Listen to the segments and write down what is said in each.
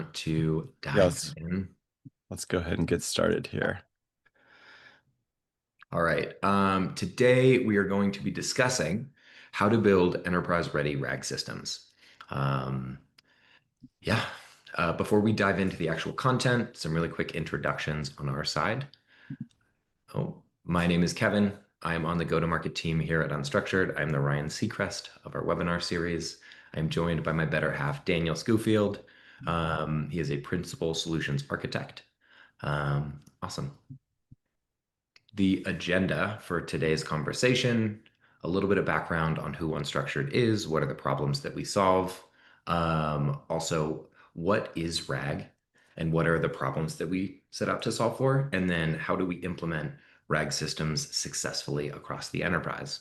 want to Yeah, dive in? let's go ahead and get started here. All right. Today we are going to be discussing how to build enterprise-ready RAG systems. Um, yeah. Before we dive into the actual content, some really quick introductions on our side. Oh, my name is Kevin. I am on the go-to-market team here at Unstructured. I'm the Ryan Seacrest of our webinar series. I'm joined by my better half, Daniel Schofield. He is a principal solutions architect. Awesome. The agenda for today's conversation, a little bit of background on who Unstructured is, what are the problems that we solve, also, what is RAG and what are the problems that we set out to solve for, and then how do we implement RAG systems successfully across the enterprise.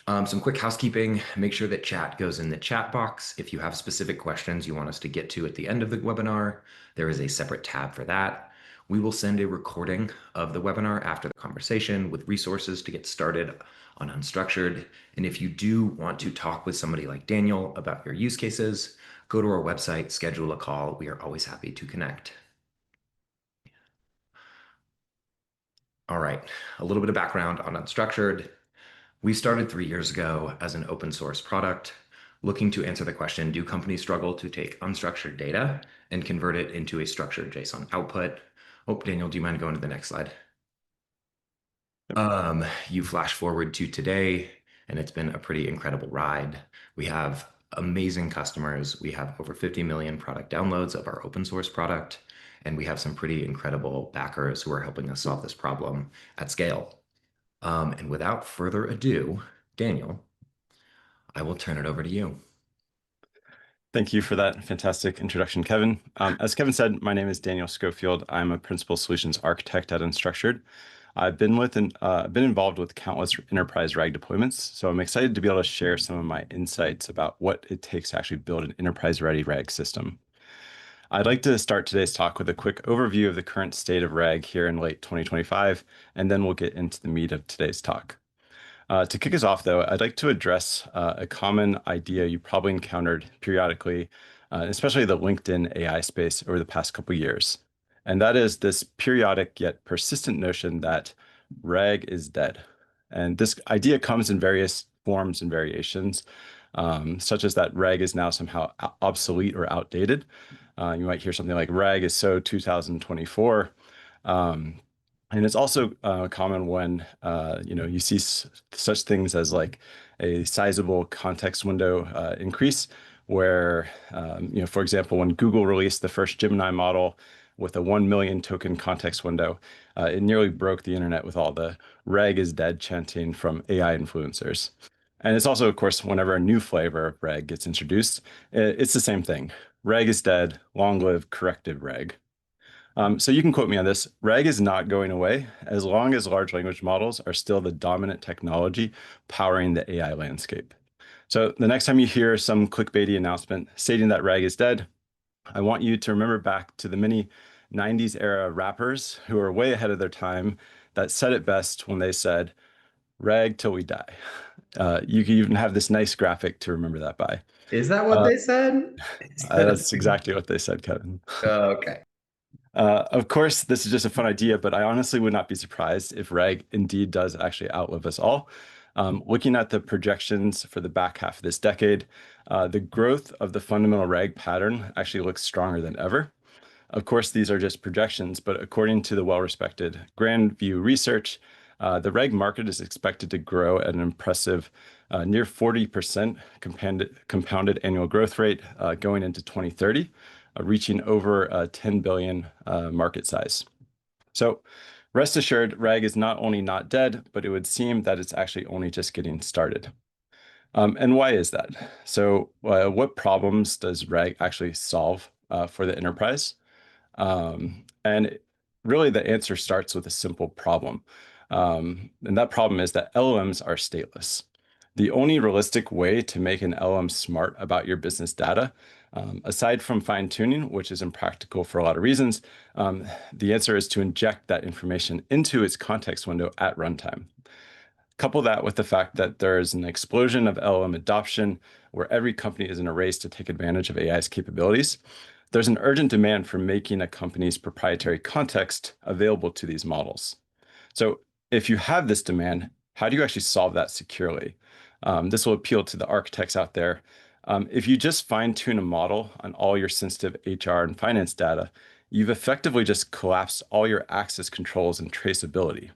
Some quick housekeeping, make sure that chat goes in the chat box. If you have specific questions you want us to get to at the end of the webinar, there is a separate tab for that. We will send a recording of the webinar after the conversation with resources to get started on Unstructured. And if you do want to talk with somebody like Daniel about your use cases, go to our website, schedule a call. We are always happy to connect. All right, a little bit of background on Unstructured. We started 3 years ago as an open source product, looking to answer the question, do companies struggle to take unstructured data and convert it into a structured JSON output? Oh, Daniel, do you mind going to the next slide? You flash forward to today, and it's been a pretty incredible ride. We have amazing customers. We have over 50 million product downloads of our open source product, and we have some pretty incredible backers who are helping us solve this problem at scale. And without further ado, Daniel, I will turn it over to you. Thank you for that fantastic introduction, Kevin. As Kevin said, my name is Daniel Schofield. I'm a principal solutions architect at Unstructured. I've been involved with countless enterprise RAG deployments, so I'm excited to be able to share some of my insights about what it takes to actually build an enterprise-ready RAG system. I'd like to start today's talk with a quick overview of the current state of RAG here in late 2025, and then we'll get into the meat of today's talk. To kick us off, though, I'd like to address a common idea you probably encountered periodically, especially the LinkedIn AI space over the past couple of years. And that is this periodic yet persistent notion that RAG is dead. And this idea comes in various forms and variations, such as that RAG is now somehow obsolete or outdated. You might hear something like RAG is so 2024. And it's also common when you see such things as like a sizable context window increase, where for example, when Google released the first Gemini model with a 1 million token context window, it nearly broke the internet with all the RAG is dead chanting from AI influencers. And it's also, of course, whenever a new flavor of RAG gets introduced, it's the same thing. RAG is dead, long live corrective RAG. So you can quote me on this. RAG is not going away as long as large language models are still the dominant technology powering the AI landscape. So the next time you hear some clickbaity announcement stating that RAG is dead, I want you to remember back to the many 90s era rappers who are way ahead of their time that said it best when they said, RAG till we die. You can even have this nice graphic to remember that by. Is that what they said? That's exactly what they said, Kevin. Okay. Of course, this is just a fun idea, but I honestly would not be surprised if RAG indeed does actually outlive us all. Looking at the projections for the back half of this decade, the growth of the fundamental RAG pattern actually looks stronger than ever. Of course, these are just projections, but according to the well-respected Grand View Research, the RAG market is expected to grow at an impressive near 40% compounded annual growth rate going into 2030. Reaching over a 10 billion market size. So rest assured, RAG is not only not dead, but it would seem that it's actually only just getting started. And why is that? So what problems does RAG actually solve for the enterprise? And really the answer starts with a simple problem. And that problem is that LLMs are stateless. The only realistic way to make an LLM smart about your business data, aside from fine tuning, which is impractical for a lot of reasons, the answer is to inject that information into its context window at runtime. Couple that with the fact that there is an explosion of LLM adoption where every company is in a race to take advantage of AI's capabilities. There's an urgent demand for making a company's proprietary context available to these models. So if you have this demand, how do you actually solve that securely? This will appeal to the architects out there. If you just fine-tune a model on all your sensitive HR and finance data, you've effectively just collapsed all your access controls and traceability.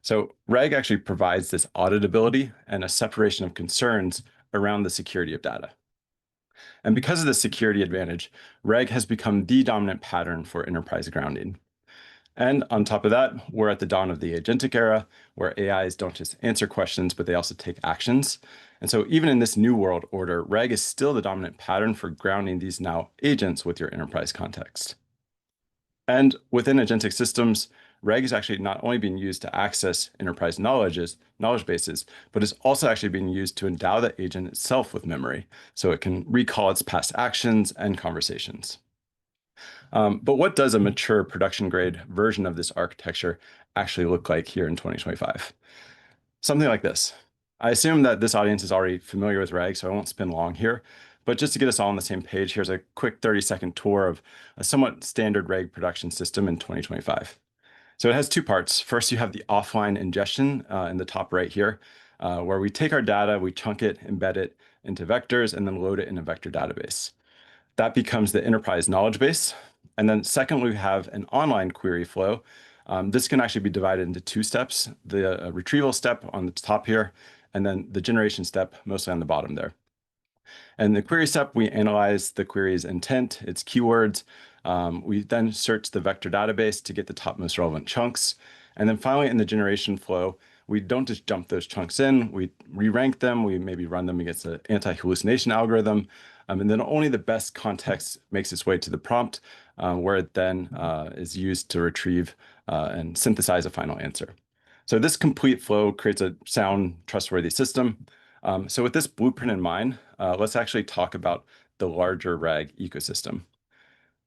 So RAG actually provides this auditability and a separation of concerns around the security of data. And because of the security advantage, RAG has become the dominant pattern for enterprise grounding. And on top of that, we're at the dawn of the agentic era, where AIs don't just answer questions, but they also take actions. And so even in this new world order, RAG is still the dominant pattern for grounding these now agents with your enterprise context. And within agentic systems, RAG is actually not only being used to access enterprise knowledge bases, but is also actually being used to endow the agent itself with memory, so it can recall its past actions and conversations. But what does a mature production grade version of this architecture actually look like here in 2025? Something like this. I assume that this audience is already familiar with RAG, so I won't spend long here. But just to get us all on the same page, here's a quick 30-second tour of a somewhat standard RAG production system in 2025. So it has two parts. First, you have the offline ingestion in the top right here, where we take our data, we chunk it, embed it into vectors, and then load it in a vector database. That becomes the enterprise knowledge base. And then second, we have an online query flow. This can actually be divided into two steps, the retrieval step on the top here, and then the generation step mostly on the bottom there. And the query step, we analyze the query's intent, its keywords. We then search the vector database to get the top most relevant chunks. And then finally, in the generation flow, we don't just dump those chunks in, we re-rank them, we maybe run them against an anti-hallucination algorithm, and then only the best context makes its way to the prompt, where it then is used to retrieve and synthesize a final answer. So this complete flow creates a sound, trustworthy system. So with this blueprint in mind, let's actually talk about the larger RAG ecosystem.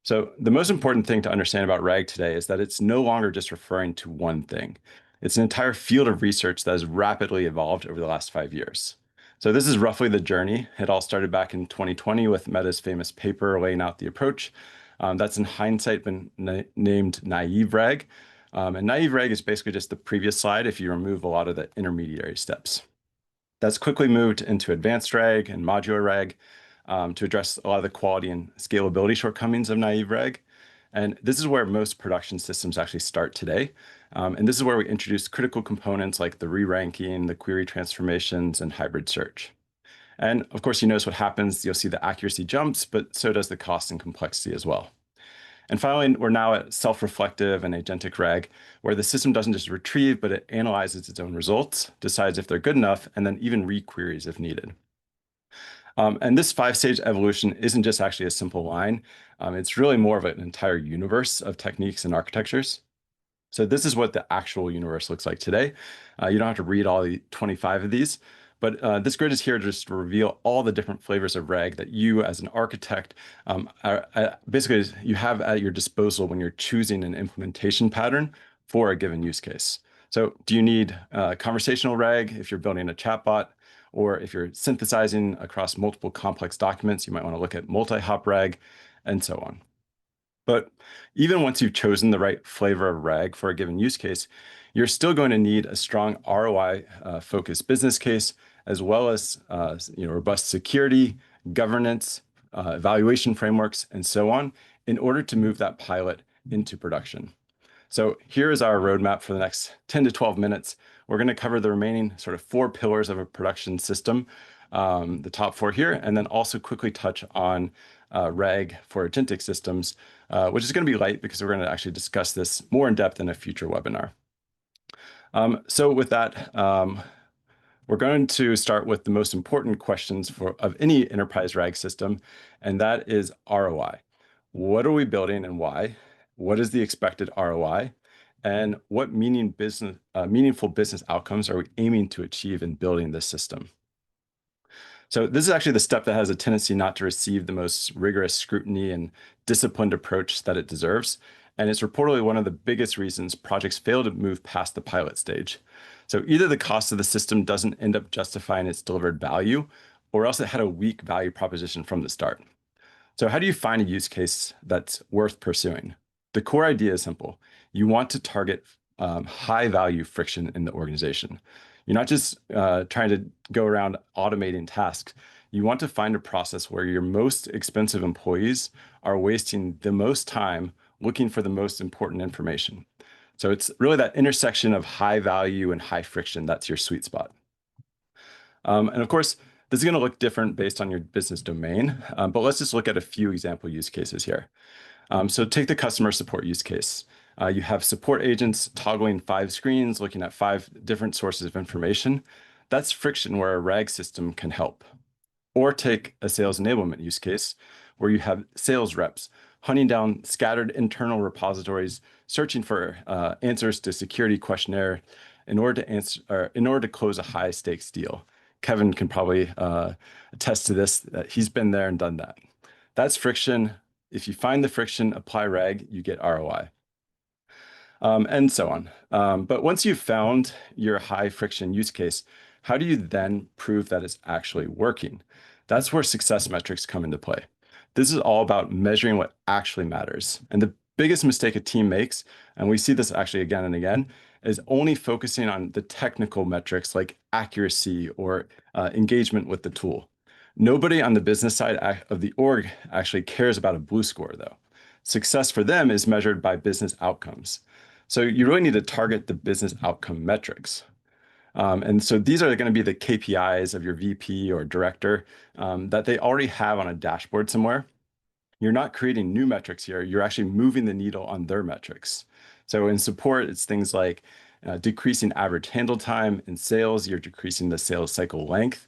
So the most important thing to understand about RAG today is that it's no longer just referring to one thing. It's an entire field of research that has rapidly evolved over the last 5 years. So this is roughly the journey. It all started back in 2020 with Meta's famous paper laying out the approach. That's in hindsight been named naive RAG. And naive RAG is basically just the previous slide if you remove a lot of the intermediary steps. That's quickly moved into advanced RAG and modular RAG to address a lot of the quality and scalability shortcomings of naive RAG. And this is where most production systems actually start today. And this is where we introduce critical components like the re-ranking, the query transformations, and hybrid search. And of course, you notice what happens. You'll see the accuracy jumps, but so does the cost and complexity as well. And finally, we're now at self-reflective and agentic RAG, where the system doesn't just retrieve, but it analyzes its own results, decides if they're good enough, and then even re-queries if needed. And this 5-stage evolution isn't just actually a simple line. It's really more of an entire universe of techniques and architectures. So this is what the actual universe looks like today. You don't have to read all the 25 of these, but this grid is here just to reveal all the different flavors of RAG that you as an architect basically you have at your disposal when you're choosing an implementation pattern for a given use case. So do you need conversational RAG if you're building a chatbot? Or if you're synthesizing across multiple complex documents, you might want to look at multi-hop RAG and so on. But even once you've chosen the right flavor of RAG for a given use case, you're still going to need a strong ROI focused business case, as well as robust security, governance, evaluation frameworks, and so on, in order to move that pilot into production. So here is our roadmap for the next 10 to 12 minutes. We're going to cover the remaining sort of 4 pillars of a production system, the top 4 here, and then also quickly touch on RAG for agentic systems, which is going to be light because we're going to actually discuss this more in depth in a future webinar. So with that, we're going to start with the most important questions of any enterprise RAG system, and that is ROI. What are we building and why? What is the expected ROI? And what meaningful business outcomes are we aiming to achieve in building this system? So this is actually the step that has a tendency not to receive the most rigorous scrutiny and disciplined approach that it deserves. And it's reportedly one of the biggest reasons projects fail to move past the pilot stage. So either the cost of the system doesn't end up justifying its delivered value, or else it had a weak value proposition from the start. So how do you find a use case that's worth pursuing? The core idea is simple. You want to target high value friction in the organization. You're not just trying to go around automating tasks. You want to find a process where your most expensive employees are wasting the most time looking for the most important information. So it's really that intersection of high value and high friction that's your sweet spot. And of course, this is going to look different based on your business domain, but let's just look at a few example use cases here. So take the customer support use case. You have support agents toggling 5 screens, looking at 5 different sources of information. That's friction where a RAG system can help. Or take a sales enablement use case where you have sales reps hunting down scattered internal repositories, searching for answers to security questionnaire in order to answer, or in order to close a high stakes deal. Kevin can probably attest to this. He's been there and done that. That's friction. If you find the friction, apply RAG, you get ROI. And so on. But once you've found your high friction use case, how do you then prove that it's actually working? That's where success metrics come into play. This is all about measuring what actually matters. And the biggest mistake a team makes, and we see this actually again and again, is only focusing on the technical metrics like accuracy or engagement with the tool. Nobody on the business side of the org actually cares about a blue score, though. Success for them is measured by business outcomes. So you really need to target the business outcome metrics. And so these are going to be the KPIs of your VP or director that they already have on a dashboard somewhere. You're not creating new metrics here. You're actually moving the needle on their metrics. So in support, it's things like decreasing average handle time. In sales, you're decreasing the sales cycle length.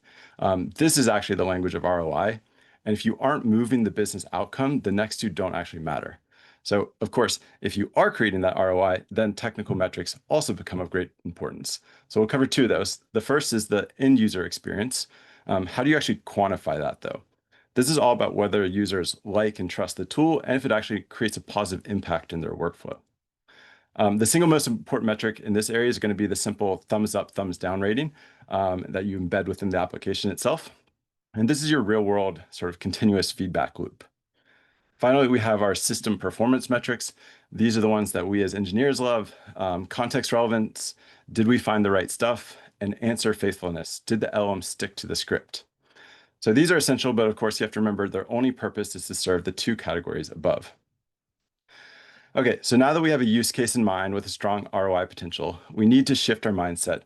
This is actually the language of ROI. And if you aren't moving the business outcome, the next two don't actually matter. So of course, if you are creating that ROI, then technical metrics also become of great importance. So we'll cover 2 of those. The first is the end user experience. How do you actually quantify that though? This is all about whether users like and trust the tool and if it actually creates a positive impact in their workflow. The single most important metric in this area is going to be the simple thumbs up, thumbs down rating that you embed within the application itself. And this is your real world sort of continuous feedback loop. Finally, we have our system performance metrics. These are the ones that we as engineers love. Context relevance, did we find the right stuff? And answer faithfulness, did the LM stick to the script? So these are essential, but of course you have to remember their only purpose is to serve the 2 categories above. Okay, so now that we have a use case in mind with a strong ROI potential, we need to shift our mindset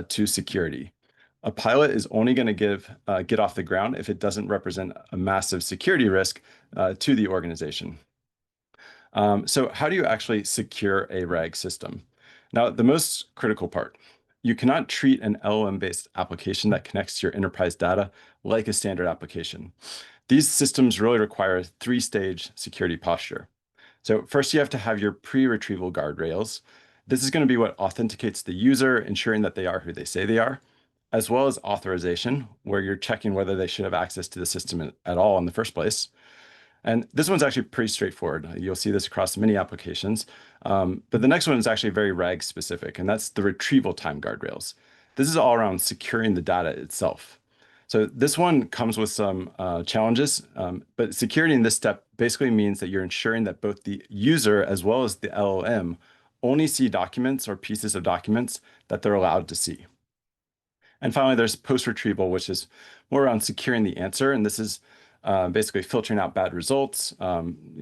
to security. A pilot is only going to get off the ground if it doesn't represent a massive security risk to the organization. So how do you actually secure a RAG system? Now, the most critical part, you cannot treat an LLM-based application that connects to your enterprise data like a standard application. These systems really require a 3-stage security posture. So first, you have to have your pre-retrieval guardrails. This is going to be what authenticates the user, ensuring that they are who they say they are, as well as authorization, where you're checking whether they should have access to the system at all in the first place. And this one's actually pretty straightforward. You'll see this across many applications. But the next one is actually very RAG specific, and that's the retrieval time guardrails. This is all around securing the data itself. So this one comes with some challenges, but security in this step basically means that you're ensuring that both the user as well as the LLM only see documents or pieces of documents that they're allowed to see. And finally, there's post-retrieval, which is more around securing the answer. And this is basically filtering out bad results,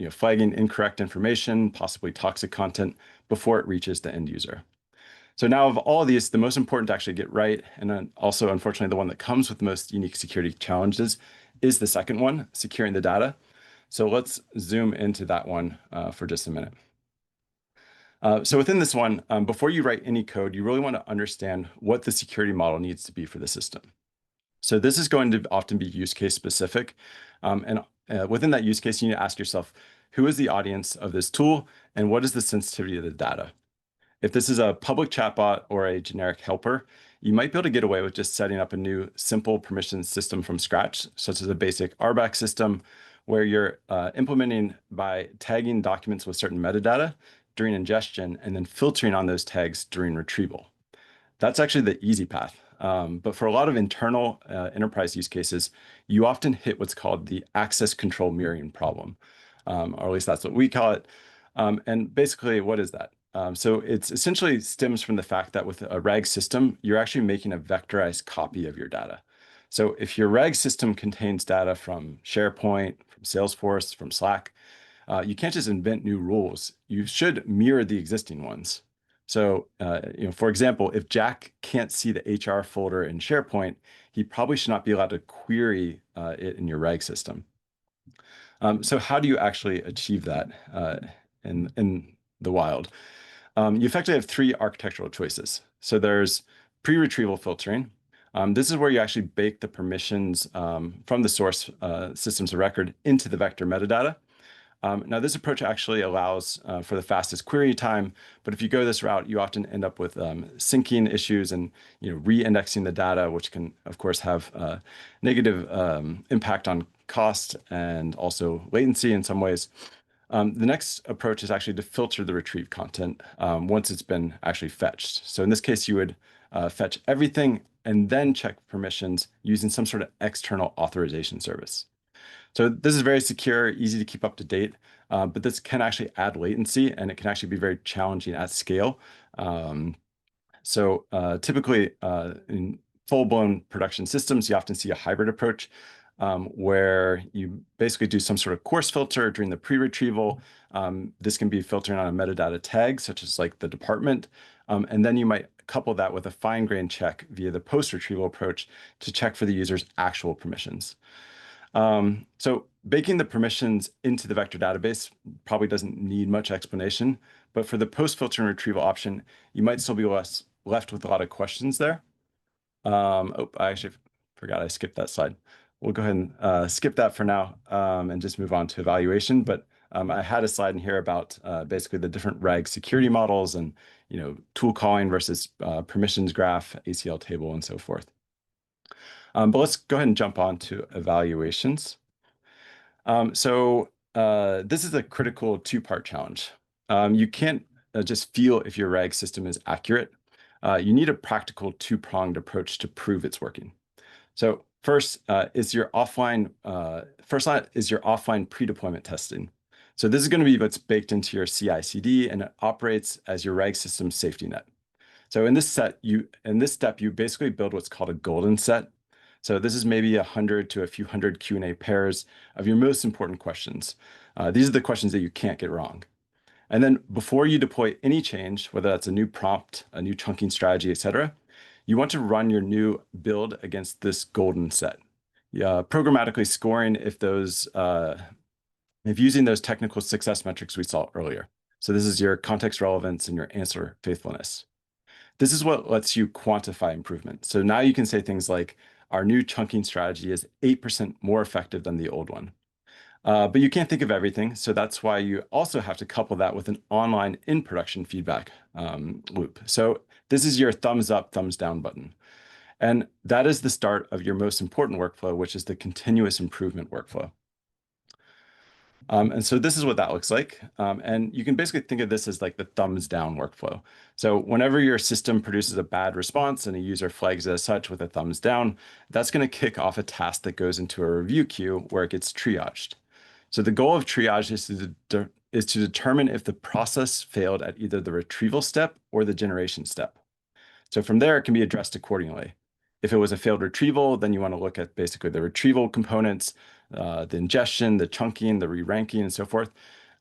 flagging incorrect information, possibly toxic content before it reaches the end user. So now of all of these, the most important to actually get right, and then also unfortunately the one that comes with the most unique security challenges is the second one, securing the data. So let's zoom into that one for just a minute. So within this one, before you write any code, you really want to understand what the security model needs to be for the system. So this is going to often be use case specific. And within that use case, you need to ask yourself, who is the audience of this tool and what is the sensitivity of the data? If this is a public chatbot or a generic helper, you might be able to get away with just setting up a new simple permission system from scratch, such as a basic RBAC system, where you're implementing by tagging documents with certain metadata during ingestion and then filtering on those tags during retrieval. That's actually the easy path. But for a lot of internal enterprise use cases, you often hit what's called the access control mirroring problem, or at least that's what we call it. And basically, what is that? So it's essentially stems from the fact that with a RAG system, you're actually making a vectorized copy of your data. So if your RAG system contains data from SharePoint, from Salesforce, from Slack, you can't just invent new rules. You should mirror the existing ones. So, for example, if Jack can't see the HR folder in SharePoint, he probably should not be allowed to query it in your RAG system. So how do you actually achieve that in the wild? You effectively have three architectural choices. So there's pre-retrieval filtering. This is where you actually bake the permissions from the source systems of record into the vector metadata. Now, this approach actually allows for the fastest query time, but if you go this route, you often end up with syncing issues and re-indexing the data, which can, of course, have negative impact on cost and also latency in some ways. The next approach is actually to filter the retrieved content once it's been actually fetched. So in this case, you would fetch everything and then check permissions using some sort of external authorization service. So this is very secure, easy to keep up to date, but this can actually add latency and it can actually be very challenging at scale. Typically in full-blown production systems, you often see a hybrid approach where you basically do some sort of coarse filter during the pre-retrieval. This can be filtering on a metadata tag, such as like the department. And then you might couple that with a fine-grained check via the post-retrieval approach to check for the user's actual permissions. So baking the permissions into the vector database probably doesn't need much explanation, but for the post-filter and retrieval option, you might still be left with a lot of questions there. Oh, I actually forgot I skipped that slide. We'll go ahead and skip that for now and just move on to evaluation. But I had a slide in here about basically the different RAG security models and tool calling versus permissions graph, ACL table, and so forth. But let's go ahead and jump on to evaluations. This is a critical two-part challenge. You can't just feel if your RAG system is accurate. You need a practical two-pronged approach to prove it's working. So first is your offline pre-deployment testing. So this is going to be what's baked into your CI/CD, and it operates as your RAG system safety net. So in this step, you basically build what's called a golden set. So this is maybe 100 to a few hundred Q&A pairs of your most important questions. These are the questions that you can't get wrong. And then before you deploy any change, whether that's a new prompt, a new chunking strategy, et cetera, you want to run your new build against this golden set. Programmatically scoring if using those technical success metrics we saw earlier. So this is your context relevance and your answer faithfulness. This is what lets you quantify improvement. So now you can say things like, our new chunking strategy is 8% more effective than the old one. But you can't think of everything. So that's why you also have to couple that with an online in-production feedback loop. So this is your thumbs up, thumbs down button. And that is the start of your most important workflow, which is the continuous improvement workflow. And so this is what that looks like. And you can basically think of this as like the thumbs down workflow. So whenever your system produces a bad response and a user flags it as such with a thumbs down, that's going to kick off a task that goes into a review queue where it gets triaged. So the goal of triage is to determine if the process failed at either the retrieval step or the generation step. So from there, it can be addressed accordingly. If it was a failed retrieval, then you want to look at basically the retrieval components, the ingestion, the chunking, the re-ranking, and so forth.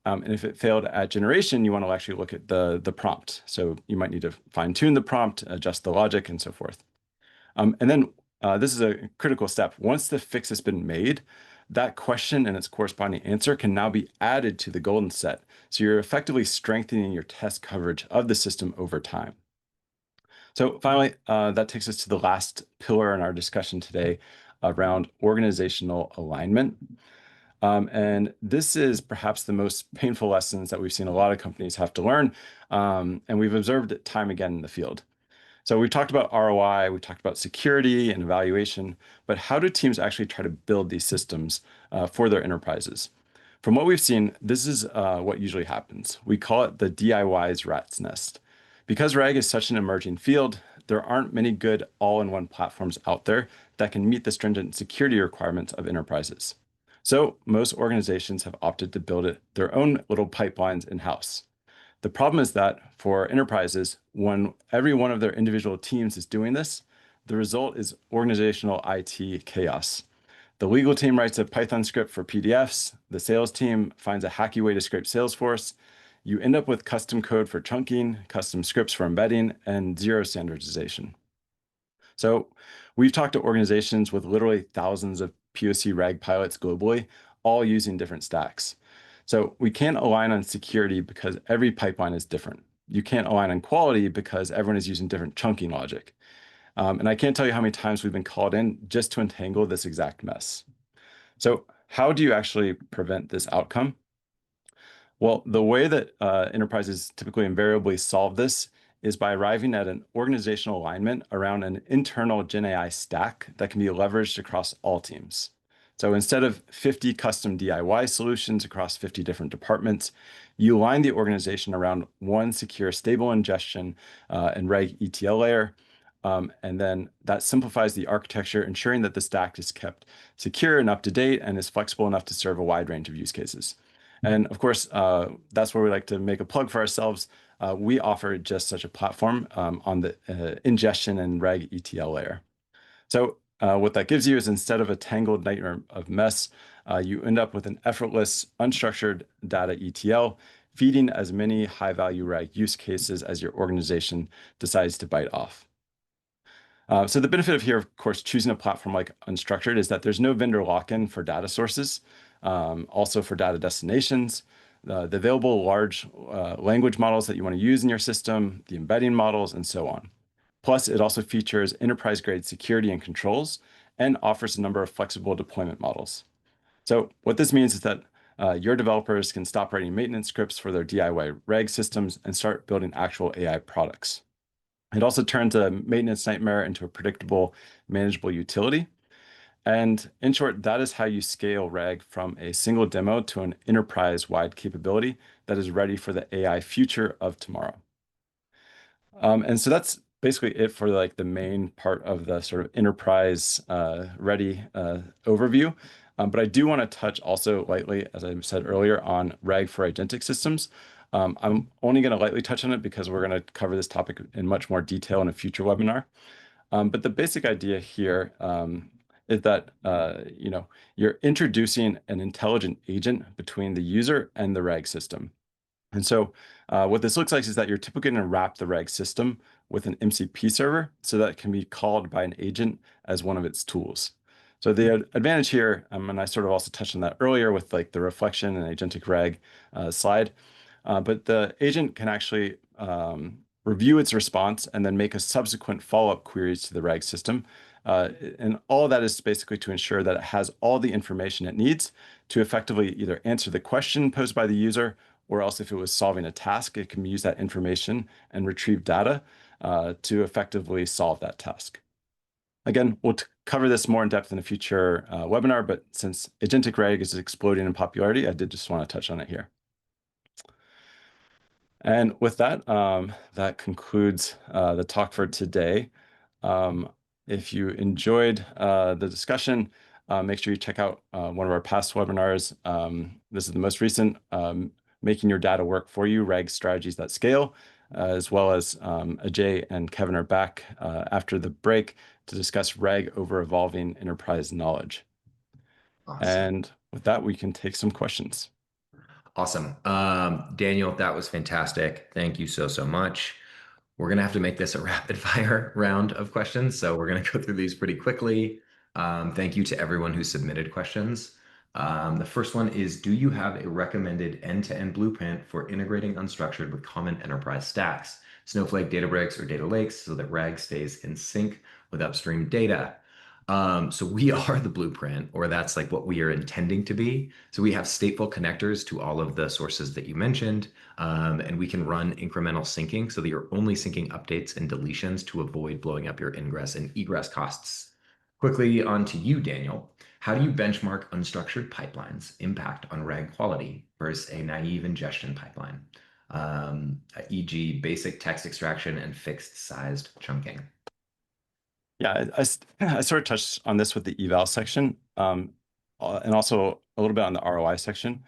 And if it failed at generation, you want to actually look at the prompt. So you might need to fine-tune the prompt, adjust the logic, and so forth. And then this is a critical step. Once the fix has been made, that question and its corresponding answer can now be added to the golden set. So you're effectively strengthening your test coverage of the system over time. So finally, that takes us to the last pillar in our discussion today around organizational alignment. And this is perhaps the most painful lessons that we've seen a lot of companies have to learn, and we've observed it time again in the field. So we've talked about ROI, we talked about security and evaluation, but how do teams actually try to build these systems for their enterprises? From what we've seen, this is what usually happens. We call it the DIY's rat's nest. Because RAG is such an emerging field, there aren't many good all-in-one platforms out there that can meet the stringent security requirements of enterprises. So most organizations have opted to build their own little pipelines in-house. The problem is that for enterprises, when every one of their individual teams is doing this, the result is organizational IT chaos. The legal team writes a Python script for PDFs. The sales team finds a hacky way to scrape Salesforce. You end up with custom code for chunking, custom scripts for embedding, and zero standardization. So we've talked to organizations with literally thousands of POC RAG pilots globally, all using different stacks. So we can't align on security because every pipeline is different. You can't align on quality because everyone is using different chunking logic. And I can't tell you how many times we've been called in just to untangle this exact mess. So how do you actually prevent this outcome? Well, the way that enterprises typically invariably solve this is by arriving at an organizational alignment around an internal Gen AI stack that can be leveraged across all teams. So instead of 50 custom DIY solutions across 50 different departments, you align the organization around one secure, stable ingestion and reg ETL layer. And then that simplifies the architecture, ensuring that the stack is kept secure and up to date and is flexible enough to serve a wide range of use cases. And of course, that's where we like to make a plug for ourselves. We offer just such a platform on the ingestion and reg ETL layer. So what that gives you is instead of a tangled nightmare of mess, you end up with an effortless, unstructured data ETL, feeding as many high-value reg use cases as your organization decides to bite off. So the benefit of here, of course, choosing a platform like unstructured is that there's no vendor lock-in for data sources, also for data destinations, the available large language models that you want to use in your system, the embedding models, and so on. Plus, it also features enterprise-grade security and controls and offers a number of flexible deployment models. So what this means is that your developers can stop writing maintenance scripts for their DIY reg systems and start building actual AI products. It also turns a maintenance nightmare into a predictable, manageable utility. And in short, that is how you scale RAG from a single demo to an enterprise-wide capability that is ready for the AI future of tomorrow. And so that's basically it for like the main part of the sort of enterprise ready overview. But I do want to touch also lightly, as I said earlier, on RAG for agentic systems. I'm only going to lightly touch on it because we're going to cover this topic in much more detail in a future webinar. But the basic idea here is that you're introducing an intelligent agent between the user and the RAG system. And so what this looks like is that you're typically going to wrap the RAG system with an MCP server so that it can be called by an agent as one of its tools. So the advantage here, and I sort of also touched on that earlier with like the reflection and agentic RAG slide, but the agent can actually review its response and then make a subsequent follow-up queries to the RAG system. And all of that is basically to ensure that it has all the information it needs to effectively either answer the question posed by the user, or else if it was solving a task, it can use that information and retrieve data to effectively solve that task. Again, we'll cover this more in depth in a future webinar, but since agentic RAG is exploding in popularity, I did just want to touch on it here. And with that, that concludes the talk for today. If you enjoyed the discussion, make sure you check out one of our past webinars. This is the most recent, Making Your Data Work For You, RAG Strategies That Scale, as well as Ajay and Kevin are back after the break to discuss RAG over evolving enterprise knowledge. Awesome. And with that, we can take some questions. Awesome. Daniel, that was fantastic. Thank you so, so much. We're going to have to make this a rapid fire round of questions. So we're going to go through these pretty quickly. Thank you to everyone who submitted questions. The first one is, do you have a recommended end-to-end blueprint for integrating unstructured with common enterprise stacks, Snowflake, Databricks, or data lakes, so that RAG stays in sync with upstream data? So we are the blueprint, or that's like what we are intending to be. So we have stateful connectors to all of the sources that you mentioned, and we can run incremental syncing so that you're only syncing updates and deletions to avoid blowing up your ingress and egress costs. Quickly on to you, Daniel. How do you benchmark unstructured pipelines impact on RAG quality versus a naive ingestion pipeline, e.g., basic text extraction and fixed sized chunking? Yeah, I sort of touched on this with the eval section, and also a little bit on the ROI section.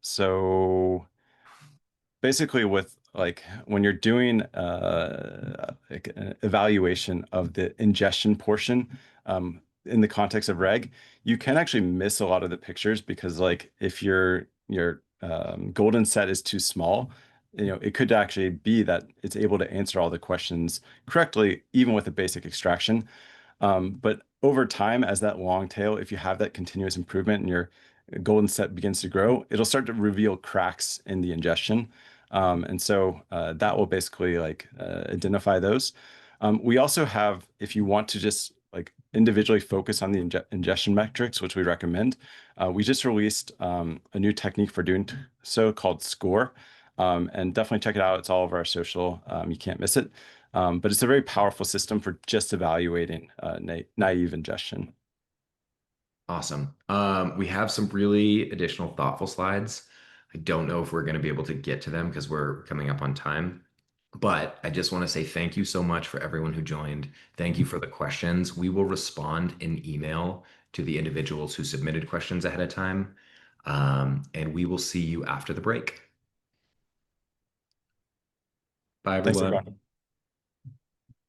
So basically with like when you're doing like an evaluation of the ingestion portion in the context of reg, you can actually miss a lot of the pictures because like if your golden set is too small, it could actually be that it's able to answer all the questions correctly, even with a basic extraction. But over time, as that long tail, if you have that continuous improvement and your golden set begins to grow, it'll start to reveal cracks in the ingestion. And so that will basically like identify those. We also have, if you want to just like individually focus on the ingestion metrics, which we recommend, we just released a new technique for doing so called SCORE. And definitely check it out. It's all over our social. You can't miss it. But it's a very powerful system for just evaluating naive ingestion. Awesome. We have some really additional thoughtful slides. I don't know if we're going to be able to get to them because we're coming up on time. But I just want to say thank you so much for everyone who joined. Thank you for the questions. We will respond in email to the individuals who submitted questions ahead of time. And we will see you after the break. Bye, Thanks, everyone. everyone.